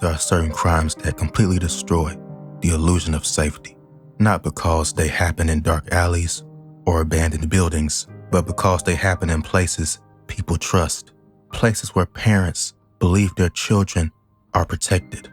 there are certain crimes that completely destroy the illusion of safety, not because they happen in dark alleys or abandoned buildings, but because they happen in places people trust, places where parents believe their children are protected.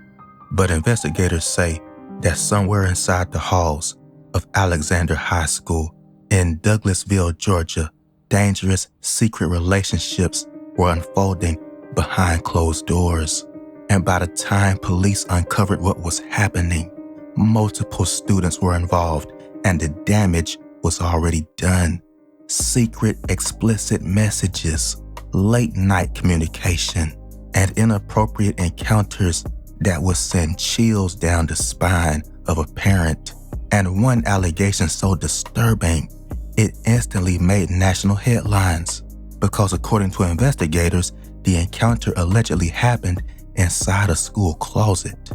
But investigators say that somewhere inside the halls of Alexander High School in Douglasville, Georgia, dangerous secret relationships were unfolding behind closed doors. And by the time police uncovered what was happening, multiple students were involved and the damage was already done. Secret, explicit messages, late-night communication, and inappropriate encounters that would send chills down the spine of a parent. And one allegation so disturbing, it instantly made national headlines because according to investigators, the encounter allegedly happened inside a school closet.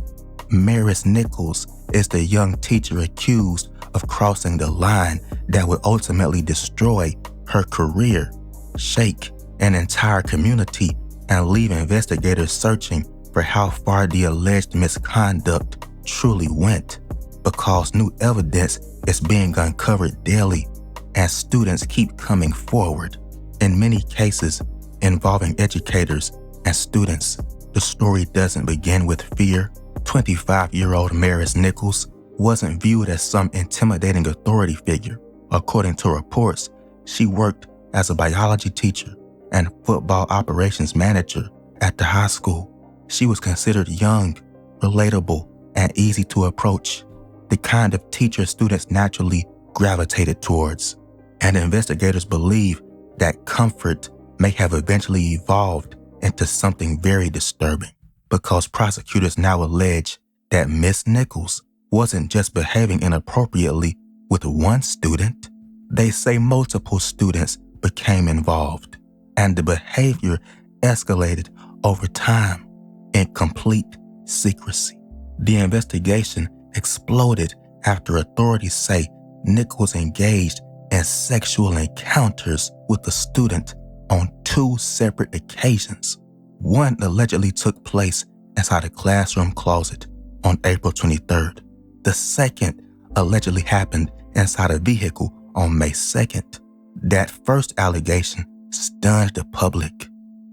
Maris Nichols is the young teacher accused of crossing the line that would ultimately destroy her career, shake an entire community, and leave investigators searching for how far the alleged misconduct truly went, because new evidence is being uncovered daily and students keep coming forward. In many cases involving educators and students, the story doesn't begin with fear. 25-year-old Maris Nichols wasn't viewed as some intimidating authority figure. According to reports, she worked as a biology teacher and football operations manager at the high school. She was considered young, relatable, and easy to approach, the kind of teacher students naturally gravitated towards. And investigators believe that comfort may have eventually evolved into something very disturbing, because prosecutors now allege that Miss Nichols wasn't just behaving inappropriately with one student. They say multiple students became involved, and the behavior escalated over time in complete secrecy. The investigation exploded after authorities say Nichols engaged in sexual encounters with the student on 2 separate occasions. One allegedly took place inside a classroom closet on April 23rd. The second allegedly happened inside a vehicle on May 2nd. That first allegation stunned the public.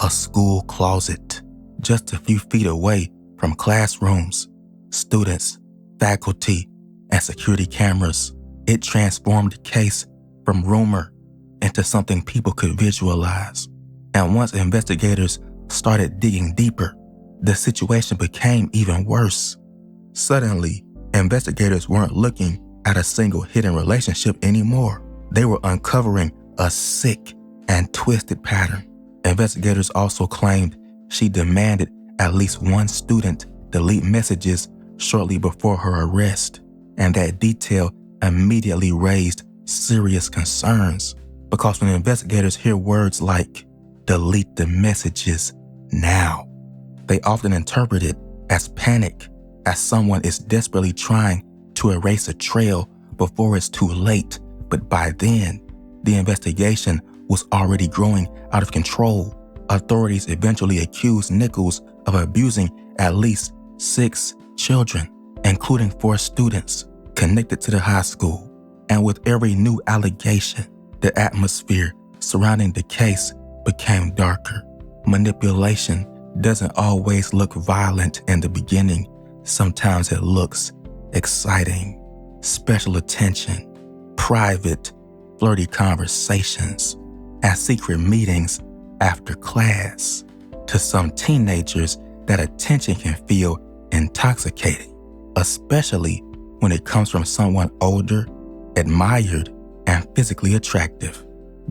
A school closet, just a few feet away from classrooms, students, faculty, and security cameras. It transformed the case from rumor into something people could visualize. And once investigators started digging deeper, the situation became even worse. Suddenly, investigators weren't looking at a single hidden relationship anymore. They were uncovering a sick and twisted pattern. Investigators also claimed she demanded at least one student delete messages shortly before her arrest, and that detail immediately raised serious concerns, because when investigators hear words like "delete the messages now," they often interpret it as panic, as someone is desperately trying to erase a trail before it's too late. But by then, the investigation was already growing out of control. Authorities eventually accused Nichols of abusing at least 6 children, including 4 students connected to the high school. And with every new allegation, the atmosphere surrounding the case became darker. Manipulation doesn't always look violent in the beginning. Sometimes it looks exciting. Special attention, private, flirty conversations, and secret meetings after class. To some teenagers, that attention can feel intoxicating, especially when it comes from someone older, admired, and physically attractive.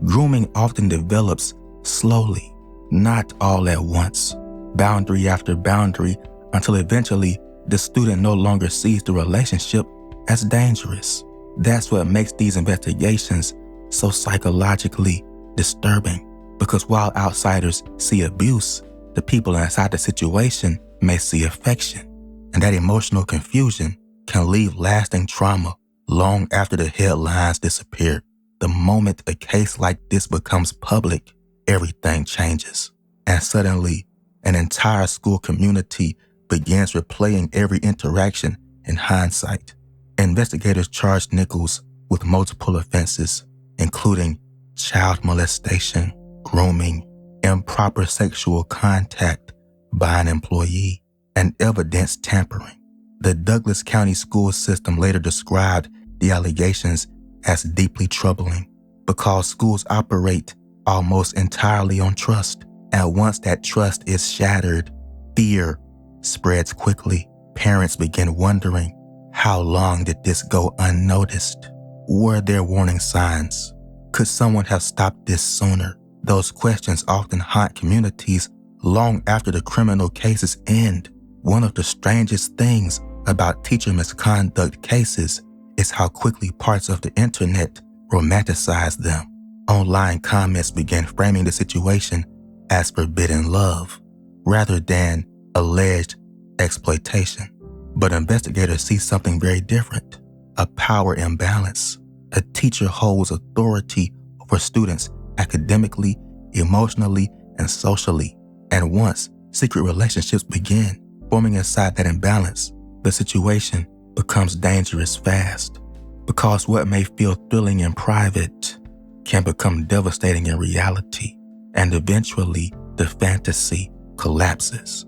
Grooming often develops slowly, not all at once, boundary after boundary, until eventually the student no longer sees the relationship as dangerous. That's what makes these investigations so psychologically disturbing, because while outsiders see abuse, the people inside the situation may see affection, and that emotional confusion can leave lasting trauma long after the headlines disappear. The moment a case like this becomes public, everything changes, and suddenly an entire school community begins replaying every interaction in hindsight. Investigators charged Nichols with multiple offenses, including child molestation, grooming, improper sexual contact by an employee, and evidence tampering. The Douglas County school system later described the allegations as deeply troubling because schools operate almost entirely on trust, and once that trust is shattered, fear spreads quickly. Parents begin wondering, how long did this go unnoticed? Were there warning signs? Could someone have stopped this sooner? Those questions often haunt communities long after the criminal cases end. One of the strangest things about teacher misconduct cases is how quickly parts of the internet romanticize them. Online comments began framing the situation as forbidden love rather than alleged exploitation. But investigators see something very different: a power imbalance. A teacher holds authority over students academically, emotionally, and socially. And once secret relationships begin forming inside that imbalance, the situation becomes dangerous fast. Because what may feel thrilling in private can become devastating in reality, and eventually the fantasy collapses.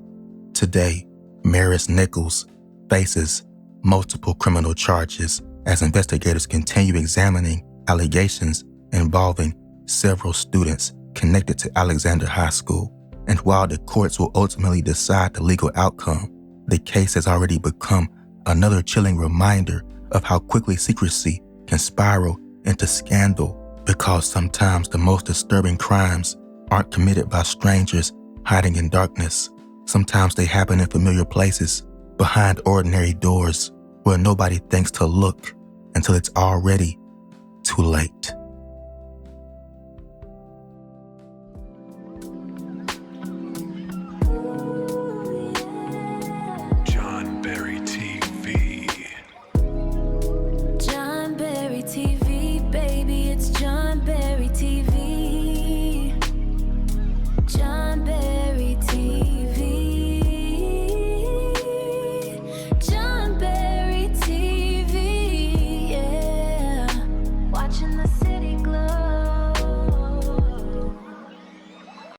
Today, Maris Nichols faces multiple criminal charges as investigators continue examining allegations involving several students connected to Alexander High School. And while the courts will ultimately decide the legal outcome, the case has already become another chilling reminder of how quickly secrecy can spiral into scandal, because sometimes the most disturbing crimes aren't committed by strangers hiding in darkness. Sometimes they happen in familiar places, behind ordinary doors, where nobody thinks to look until it's already too late.